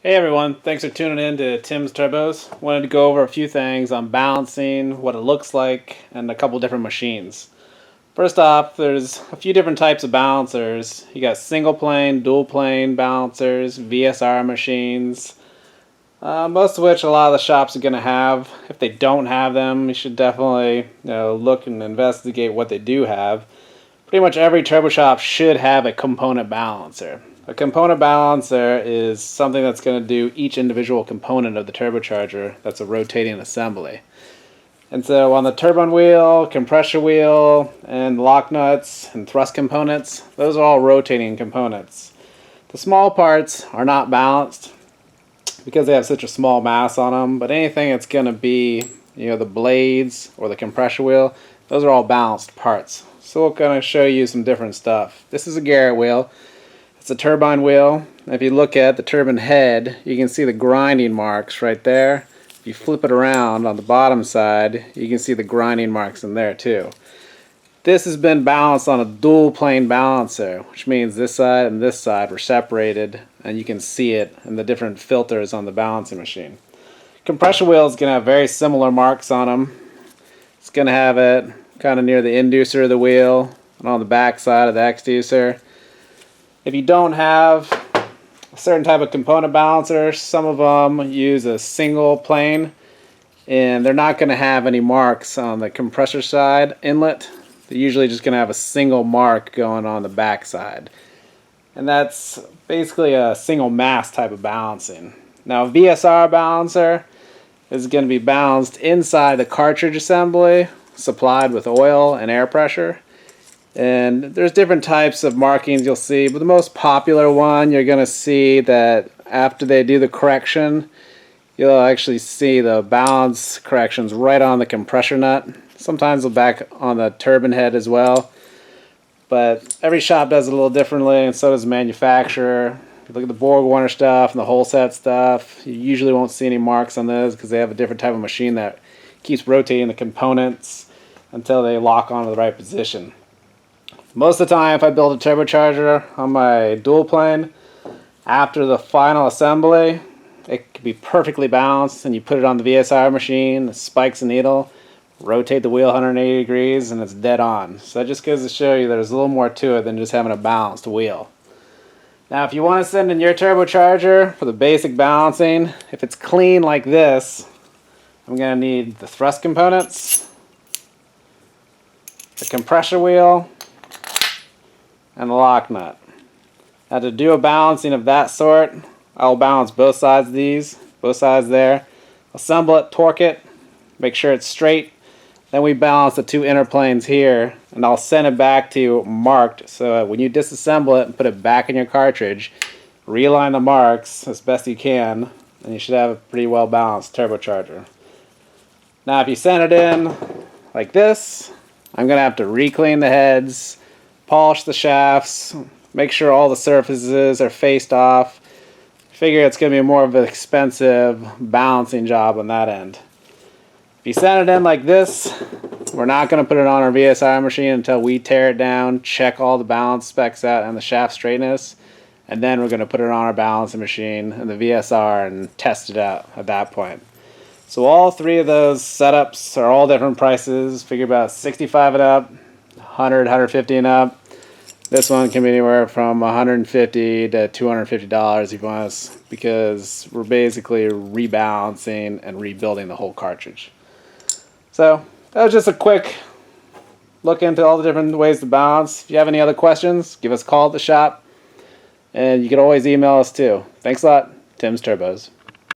Hey everyone, thanks for tuning in to Tim's Turbos. Wanted to go over a few things on balancing, what it looks like, and a couple different machines. First off, there's a few different types of balancers. You got single plane, dual plane balancers, VSR machines, most of which a lot of the shops are going to have. If they don't have them, you should definitely look and investigate what they do have. Pretty much every turbo shop should have a component balancer. A component balancer is something that's going to do each individual component of the turbocharger that's a rotating assembly. And so on the turbine wheel, compressor wheel, and lock nuts and thrust components, those are all rotating components. The small parts are not balanced because they have such a small mass on them, but anything that's going to be, the blades or the compressor wheel, those are all balanced parts. So we're going to show you some different stuff. This is a Garrett wheel. It's a turbine wheel. If you look at the turbine head, you can see the grinding marks right there. If you flip it around on the bottom side, you can see the grinding marks in there too. This has been balanced on a dual plane balancer, which means this side and this side were separated, and you can see it in the different filters on the balancing machine. Compressor wheel is going to have very similar marks on them. It's going to have it kind of near the inducer of the wheel and on the back side of the exducer. If you don't have a certain type of component balancer, some of them use a single plane, and they're not going to have any marks on the compressor side inlet. They're usually just going to have a single mark going on the back side. And that's basically a single mass type of balancing. Now a Vsr balancer is going to be balanced inside the cartridge assembly, supplied with oil and air pressure. And there's different types of markings you'll see, but the most popular one, you're going to see that after they do the correction, you'll actually see the balance corrections right on the compressor nut. Sometimes they'll back on the turbine head as well. But every shop does it a little differently, and so does the manufacturer. If you look at the Borg Warner stuff and the whole set stuff, you usually won't see any marks on those because they have a different type of machine that keeps rotating the components until they lock onto the right position. Most of the time, if I build a turbocharger on my dual plane, after the final assembly, it can be perfectly balanced, and you put it on the Vsr machine, spikes the needle, rotate the wheel 180 degrees, and it's dead on. So that just goes to show you there's a little more to it than just having a balanced wheel. Now, if you want to send in your turbocharger for the basic balancing, if it's clean like this, I'm going to need the thrust components, the compressor wheel, and the lock nut. Now to do a balancing of that sort, I'll balance both sides of these, both sides there, assemble it, torque it, make sure it's straight, then we balance the two inner planes here, and I'll send it back to you marked so that when you disassemble it and put it back in your cartridge, realign the marks as best you can, and you should have a pretty well balanced turbocharger. Now if you send it in like this, I'm going to have to re-clean the heads, polish the shafts, make sure all the surfaces are faced off. Figure it's going to be more of an expensive balancing job on that end. If you send it in like this, we're not going to put it on our Vsr machine until we tear it down, check all the balance specs out and the shaft straightness, and then we're going to put it on our balancing machine and the Vsr and test it out at that point. So all three of those setups are all different prices. Figure about 65 and up, 100, 150 and up. This one can be anywhere from $150 to $250 if you want us, because we're basically rebalancing and rebuilding the whole cartridge. So that was just a quick look into all the different ways to balance. If you have any other questions, give us a call at the shop, and you can always email us too. Thanks a lot. Tim's Turbos.